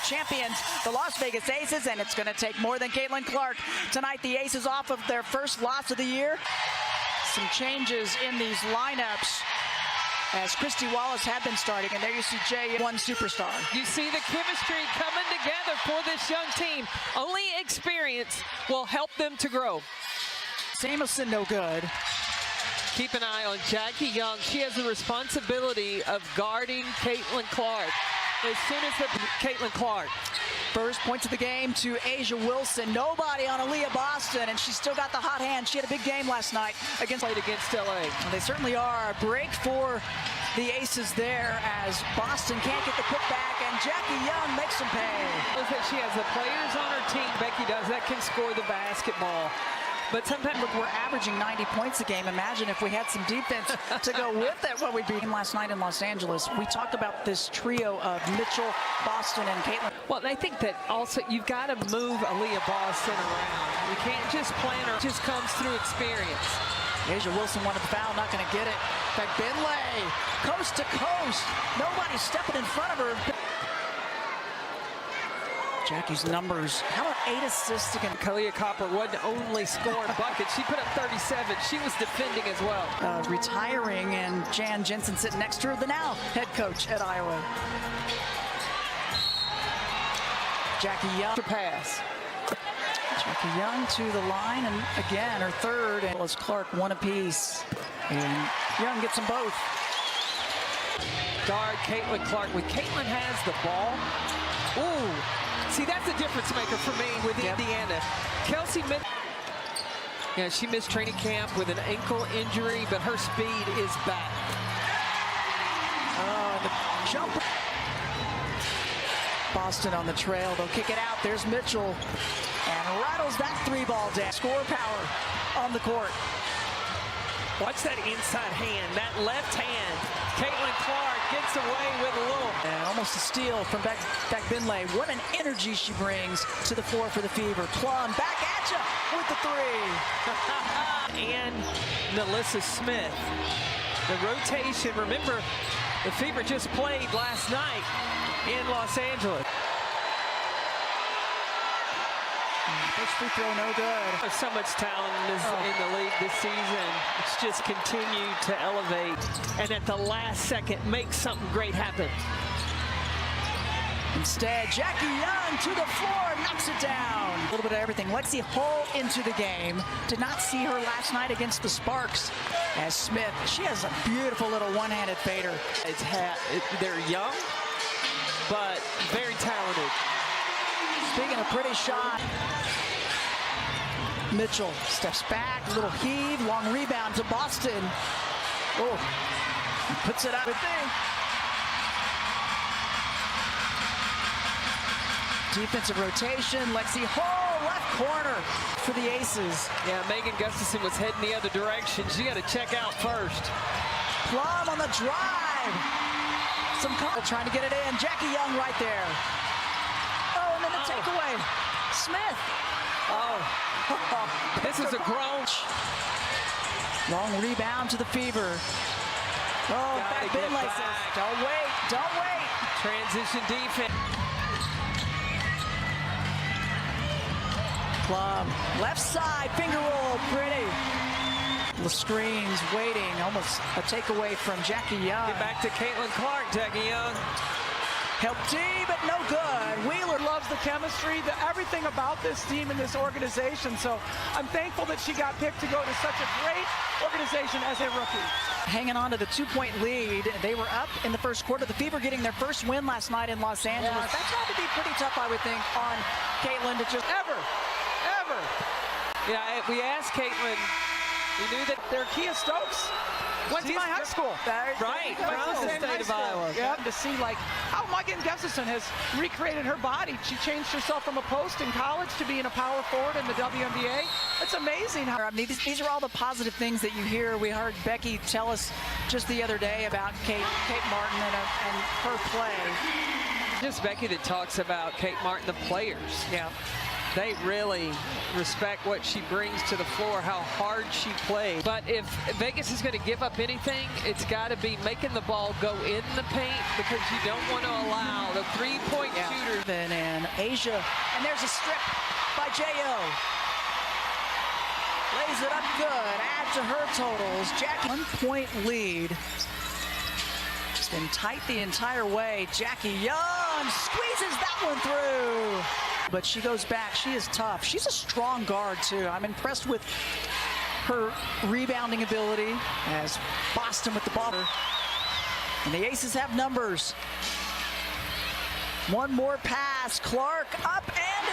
champions, the Las Vegas Aces, and it's going to take more than Caitlin Clark. Tonight, the Aces off of their first loss of the year. Some changes in these lineups as Christy Wallace had been starting, and there you see Jay, one superstar. You see the chemistry coming together for this young team. Only experience will help them to grow. Samuelson, no good. Keep an eye on Jackie Young. She has the responsibility of guarding Caitlin Clark. As soon as Caitlin Clark. First point of the game to Asia Wilson. Nobody on Aaliyah Boston, and she's still got the hot hand. She had a big game last night against LA. Well, they certainly are. A break for the Aces there as Boston can't get the putback, and Jackie Young makes them pay. She has the players on her team, Becky does, that can score the basketball. But sometimes we're averaging 90 points a game. Imagine if we had some defense to go with it, what we'd be. Last night in Los Angeles, we talked about this trio of Mitchell, Boston, and Caitlin. Well, I think that also you've got to move Aaliyah Boston around. You can't just plan her. It just comes through experience. Asia Wilson wanted the foul, not going to get it. In fact, Benlay, coast to coast. Nobody stepping in front of her. Jackie's numbers, how about 8 assists against Kalia Copper wasn't only scoring buckets, she put up 37. She was defending as well. Retiring, and Jan Jensen sitting next to her, the now head coach at Iowa. Jackie Young. Pass. Jackie Young to the line, and again, her third, and as Clark one apiece. And Young gets them both. Guard Caitlin Clark. When Caitlin has the ball, ooh. See, that's a difference maker for me with Indiana. Kelsey, yeah, she missed training camp with an ankle injury, but her speed is back. The jump. Boston on the trail. They'll kick it out. There's Mitchell. And rattles that 3-ball down. Score power on the court. Watch that inside hand, that left hand. Caitlin Clark gets away with a little. And almost a steal from Beck Benlay. What an energy she brings to the floor for the Fever. Plum back at you with the 3. And Melissa Smith. The rotation, remember, the Fever just played last night in Los Angeles. First free throw, no good. There's so much talent in the league this season. It's just continued to elevate, and at the last second, make something great happen. Instead, Jackie Young to the floor, knocks it down. A little bit of everything. Lexi Hull into the game. Did not see her last night against the Sparks. As Smith, she has a beautiful little one-handed fader. They're young, but very talented. Speaking of pretty shot, Mitchell steps back, little heave, long rebound to Boston. Oh, puts it up. Good thing. Defensive rotation, Lexi Hull, left corner for the Aces. Yeah, Megan Gustafson was heading the other direction. She got to check out first. Plum on the drive. Some trying to get it in. Jackie Young right there. Oh, and then the takeaway. Smith. Oh, this is a grown. Long rebound to the Fever. Oh, back Benlay says, don't wait, don't wait. Transition defense. Plum, left side, finger roll, pretty. The screens waiting, almost a takeaway from Jackie Young. Get back to Caitlin Clark, Jackie Young. Help D, but no good. Wheeler loves the chemistry, everything about this team and this organization. So I'm thankful that she got picked to go to such a great organization as a rookie. Hanging on to the 2-point lead. They were up in the first quarter. The Fever getting their first win last night in Los Angeles. Yeah. That's got to be pretty tough, I would think, on Caitlin to just Ever. Yeah, we asked Caitlin. We knew that They're Kia Stokes. Went to my high school. Right, from the state of Iowa. Yeah, to see like how Megan Gustafson has recreated her body. She changed herself from a post in college to being a power forward in the WNBA. It's amazing how. I mean, these are all the positive things that you hear. We heard Becky tell us just the other day about Kate Martin and her play. Just Becky that talks about Kate Martin, the players. Yeah. They really respect what she brings to the floor, how hard she plays. But if Vegas is going to give up anything, it's got to be making the ball go in the paint, because you don't want to allow the three-point shooter. And Asia, and there's a strip by J.O. Lays it up good, add to her totals. Jackie, 1-point lead. It's been tight the entire way. Jackie Young squeezes that one through. But she goes back, she is tough. She's a strong guard too. I'm impressed with her rebounding ability as Boston with the ball. And the Aces have numbers. One more pass, Clark up and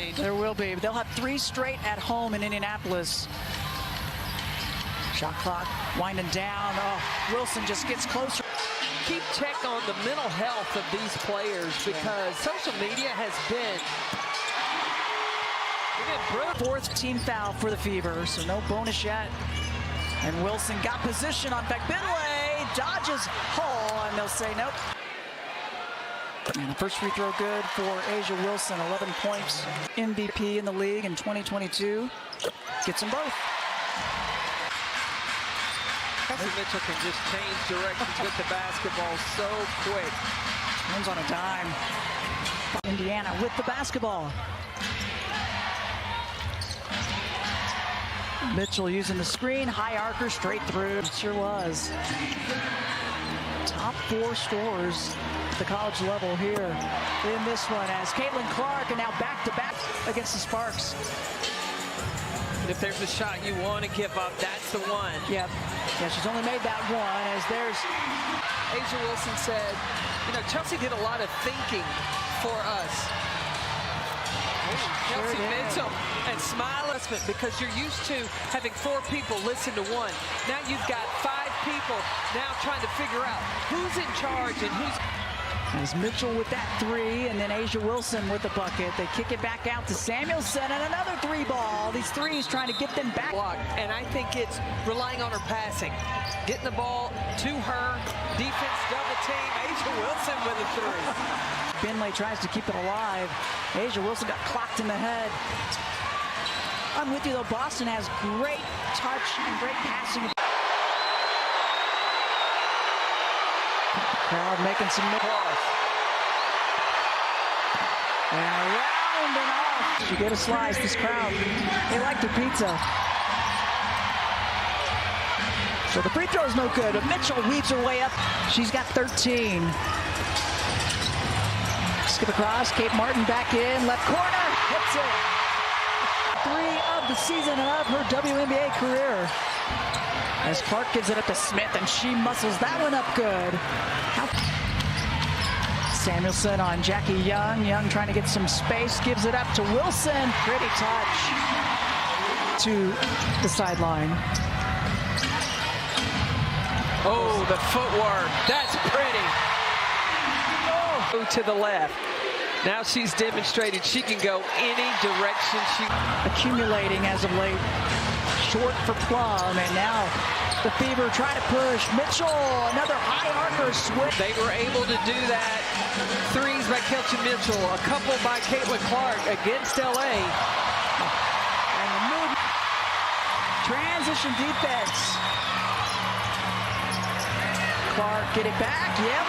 in. There will be. They'll have 3 straight at home in Indianapolis. Shot clock winding down. Oh, Wilson just gets closer. Keep check on the mental health of these players because social media has been brutal. 4th team foul for the Fever, so no bonus yet. And Wilson got position on Beck-Binley, dodges Hall, and they'll say nope. And the first free throw good for Asia Wilson, 11 points. MVP in the league in 2022. Gets them both. Kelsey Mitchell can just change directions with the basketball so quick. Turns on a dime. Indiana with the basketball. Mitchell using the screen, high arcer straight through. It sure was. Top 4 scorers at the college level here in this one as Caitlin Clark and now back-to-back against the Sparks. If there's a shot you want to give up, that's the one. Yep. Yeah, she's only made that one as there's... Asia Wilson said, you know, Chelsea did a lot of thinking for us. Kelsey Mitchell and Smiley, because you're used to having 4 people listen to one. Now you've got 5 people now trying to figure out who's in charge and who's... As Mitchell with that 3, and then Asia Wilson with the bucket. They kick it back out to Samuelson, and another 3 ball. These threes trying to get them back. And I think it's relying on her passing. Getting the ball to her, defense double team. Asia Wilson with a 3. Binley tries to keep it alive. Asia Wilson got clocked in the head. I'm with you though, Boston has great touch and great passing. Crowd making some noise. And around and off. You get a slice, this crowd. They like their pizza. So the free throw's no good, but Mitchell weaves her way up. She's got 13. Skip across, Kate Martin back in, left corner, hits it. 3 of the season and of her WNBA career. As Clark gives it up to Smith, and she muscles that one up good. Samuelson on Jackie Young. Young trying to get some space, gives it up to Wilson. Pretty touch to the sideline. Oh, the footwork. That's pretty. Oh, to the left. Now she's demonstrated she can go any direction she... Accumulating as of late. Short for Plum, and now the Fever try to push. Mitchell, another high archer switch. They were able to do that. 3s by Kelsey Mitchell, a couple by Caitlin Clark against LA. And the move. Transition defense. Clark get it back. Yep.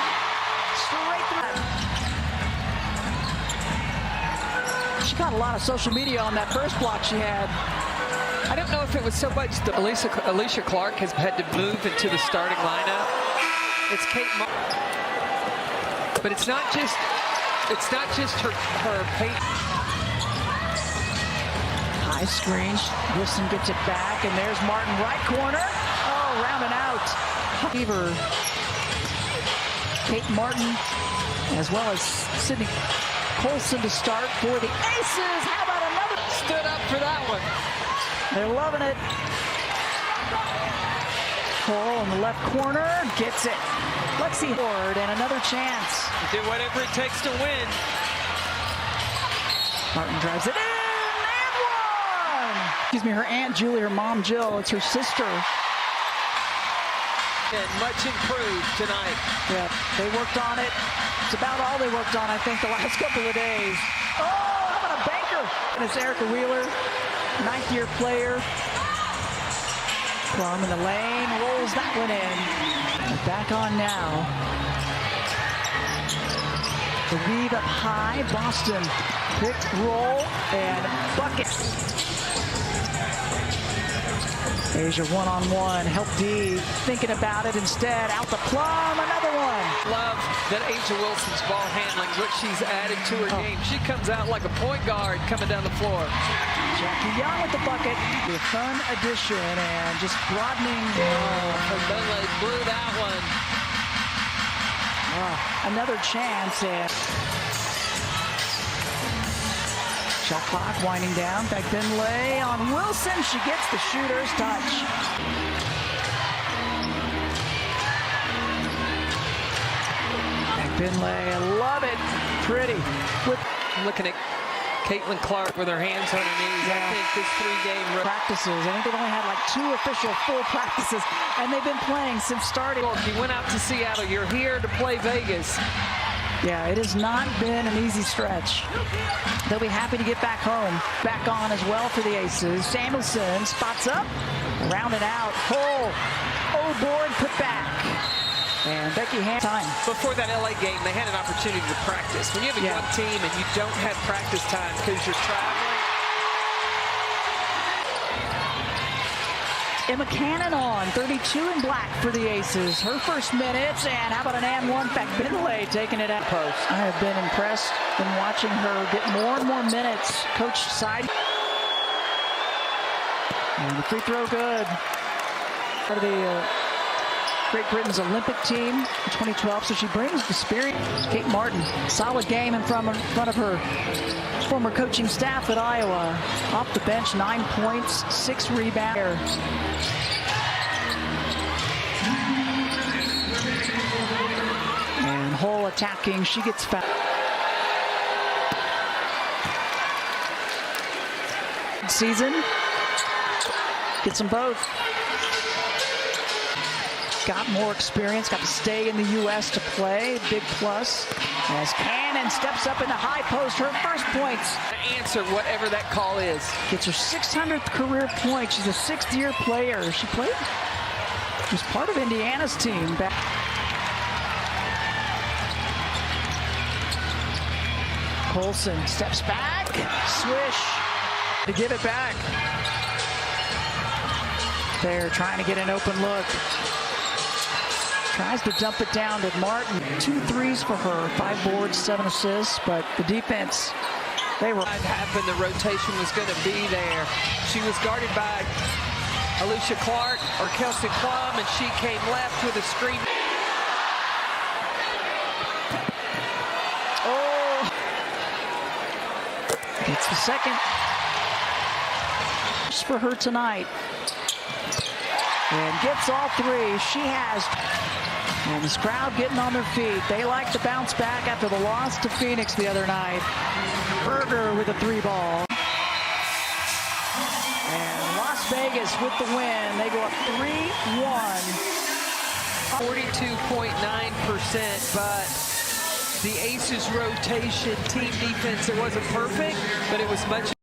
Straight through. She got a lot of social media on that first block she had. I don't know if it was so much that Alicia Clark has had to move into the starting lineup. It's Kate Martin. But it's not just her pace. High screen. Wilson gets it back, and there's Martin right corner. Oh, round and out. Fever. Kate Martin, as well as Sydney Colson to start for the Aces. How about another? Stood up for that one. They're loving it. Cole in the left corner gets it. Lexi Ward and another chance. Do whatever it takes to win. Martin drives it in and one. Excuse me, her Aunt Julie, her mom Jill. It's her sister. And much improved tonight. Yeah, they worked on it. It's about all they worked on, I think, the last couple of days. Oh, how about a banker? And it's Erica Wheeler, 9th-year player. Plum in the lane, rolls that one in. And back on now. The weave up high. Boston pick, roll, and bucket. Asia one-on-one. Help D. Thinking about it instead. Out the plum. Another one. Love that Asia Wilson's ball handling, what she's added to her game. She comes out like a point guard coming down the floor. Jackie Young with the bucket. A fun addition and just broadening. Finley blew that one. Another chance. And shot clock winding down. Back Finlay on Wilson. She gets the shooter's touch. Back Finlay. I love it. Pretty. Looking at Caitlin Clark with her hands on her knees. Yeah. I think this three-game Practices. I think they've only had like 2 official full practices, and they've been playing since starting. You went out to Seattle. You're here to play Vegas. Yeah, it has not been an easy stretch. They'll be happy to get back home. Back on as well for the Aces. Samuelson spots up, rounded out. Hole, board, put back. And Becky had time. Before that LA game, they had an opportunity to practice. When you have a young team and you don't have practice time because you're traveling. Emma Cannon on, 32 in black for the Aces. Her first minutes, and how about an and one? Back Finlay taking it out. Post. I have been impressed in watching her get more and more minutes. Coach side. And the free throw good. Part of the Great Britain's Olympic team in 2012, so she brings the experience. Kate Martin, solid game in front of her former coaching staff at Iowa. Off the bench, 9 points, 6 rebounds. And Hull attacking, she gets fouled. Season, gets them both. Got more experience, got to stay in the U.S. to play. Big plus. As Cannon steps up in the high post, her first points. Answer whatever that call is. Gets her 600th career point. She's a 6th-year player. She played, was part of Indiana's team. Colson steps back, swish to give it back. They're trying to get an open look. Tries to dump it down to Martin. 2 threes for her, 5 boards, 7 assists, but the defense, they were. What happened, the rotation was going to be there. She was guarded by Alicia Clark or Kelsey Plum, and she came left with a screen. Oh! It's the second for her tonight. And gets all 3. She has. And this crowd getting on their feet. They like to bounce back after the loss to Phoenix the other night. Berger with a 3-ball. And Las Vegas with the win. They go up 3-1. 42.9%, but the Aces rotation, team defense, it wasn't perfect, but it was much